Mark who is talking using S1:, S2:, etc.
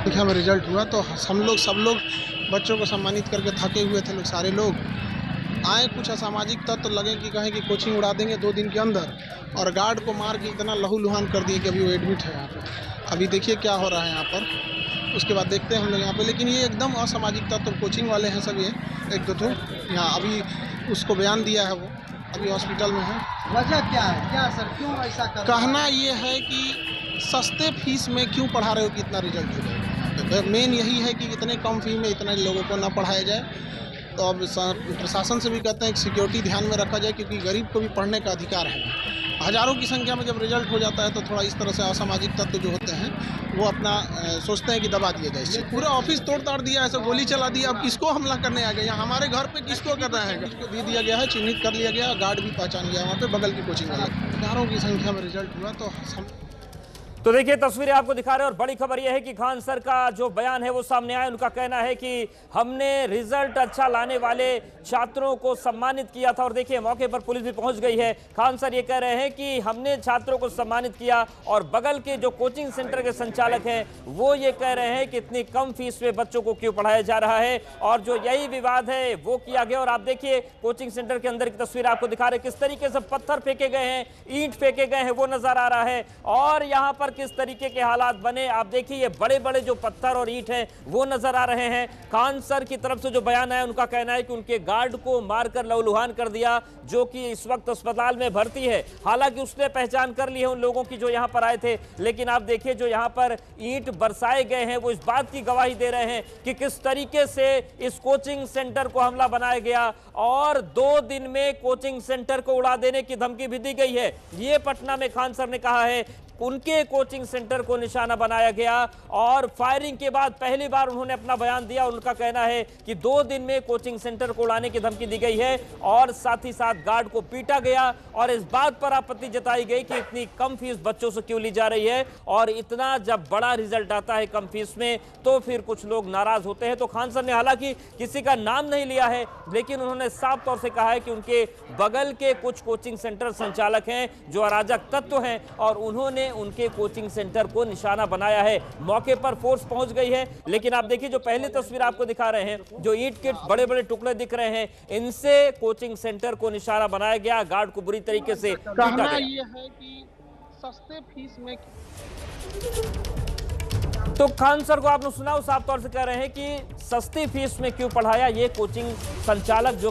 S1: देखिए हमें रिजल्ट हुआ तो हम लोग सब लोग बच्चों को सम्मानित करके थके हुए थे लोग, सारे लोग आए। कुछ असामाजिक तत्व तो लगे कि कहें कि कोचिंग उड़ा देंगे 2 दिन के अंदर, और गार्ड को मार के इतना लहूलुहान कर दिए कि अभी वो एडमिट है यहाँ पे। अभी देखिए क्या हो रहा है यहाँ पर, उसके बाद देखते हैं हम लोग यहाँ पे। लेकिन ये एकदम असामाजिक तत्व कोचिंग वाले हैं सब, ये एक दो तो यहाँ अभी उसको बयान दिया है, वो अभी हॉस्पिटल में है।
S2: वजह क्या है, क्या सर, क्यों ऐसा कर रहे हैं?
S1: कहना ये है कि सस्ते फीस में क्यों पढ़ा रहे हो कि इतना रिजल्ट हो जाएगा। मेन यही है कि इतने कम फी में इतने लोगों को ना पढ़ाया जाए। तो अब प्रशासन से भी कहते हैं कि सिक्योरिटी ध्यान में रखा जाए, क्योंकि गरीब को भी पढ़ने का अधिकार है। हज़ारों की संख्या में जब रिजल्ट हो जाता है तो थोड़ा इस तरह से असामाजिक तत्व जो होते हैं वो अपना सोचते हैं कि दबा दिया जाए। इससे पूरा ऑफिस तोड़ ताड़ दिया, ऐसे गोली चला दिया। अब किसको हमला करने आ गए? यहाँ हमारे घर पे किसको कर रहे हैं? किसको दे दिया गया है, चिन्हित कर लिया गया, गार्ड भी पहचान गया वहाँ पे बगल की कोचिंग वाले। हज़ारों की संख्या में रिजल्ट हुआ तो हम
S3: तो देखिए तस्वीरें आपको दिखा रहे हैं और बड़ी खबर यह है कि खान सर का जो बयान है वो सामने आया। उनका कहना है कि हमने रिजल्ट अच्छा लाने वाले छात्रों को सम्मानित किया था, और देखिए मौके पर पुलिस भी पहुंच गई है। खान सर ये कह रहे हैं कि हमने छात्रों को सम्मानित किया, और बगल के जो कोचिंग सेंटर के संचालक हैं वो ये कह रहे हैं कि इतनी कम फीस में बच्चों को क्यों पढ़ाया जा रहा है, और जो यही विवाद है वो किया गया। और आप देखिए कोचिंग सेंटर के अंदर की तस्वीर आपको दिखा रहे हैं, किस तरीके से पत्थर फेंके गए हैं, ईंट फेंके गए हैं, वो नजर आ रहा है। और यहाँ पर किस तरीके के हालात बने आप देखिए, ये बड़े बड़े जो पत्थर और ईंट हैं वो नजर आ रहे हैं। खान सर की तरफ से जो बयान है उनका कहना है कि उनके गार्ड को मारकर लहूलुहान कर दिया, जो कि इस वक्त अस्पताल में भर्ती है। हालांकि उसने पहचान कर ली है उन लोगों की जो यहाँ पर आए थे, लेकिन आप देखिए जो यहाँ पर ईंट बरसाए गए हैं वो इस बात की गवाही दे रहे हैं कि किस तरीके से इस कोचिंग सेंटर को हमला बनाया गया, और 2 दिन में कोचिंग सेंटर को उड़ा देने की धमकी भी दी गई है। ये पटना में खान सर ने कहा है उनके कोचिंग सेंटर को निशाना बनाया गया, और फायरिंग के बाद पहली बार उन्होंने अपना बयान दिया। उनका कहना है कि 2 दिन में कोचिंग सेंटर को उड़ाने की धमकी दी गई है, और साथ ही साथ गार्ड को पीटा गया, और इस बात पर आपत्ति जताई गई कि इतनी कम फीस बच्चों से क्यों ली जा रही है, और इतना जब बड़ा रिजल्ट आता है कम फीस में तो फिर कुछ लोग नाराज होते हैं। तो खान सर ने हालांकि किसी का नाम नहीं लिया है, लेकिन उन्होंने साफ तौर से कहा है कि उनके बगल के कुछ कोचिंग सेंटर संचालक हैं जो अराजक तत्व हैं, और उन्होंने उनके कोचिंग सेंटर को निशाना बनाया है। मौके पर फोर्स पहुंच गई है, लेकिन आप देखिए जो पहली तस्वीर आपको दिखा रहे हैं, जो ईंट के बड़े बड़े टुकड़े दिख रहे हैं, इनसे कोचिंग सेंटर को निशाना बनाया गया, गार्ड को बुरी तरीके से पीटा गया।
S1: ये है कि सस्ते फीस में
S3: तो खान सर को आपने सुना, साफ तौर से कह रहे हैं कि सस्ती फीस में क्यों पढ़ाया। ये कोचिंग संचालक जो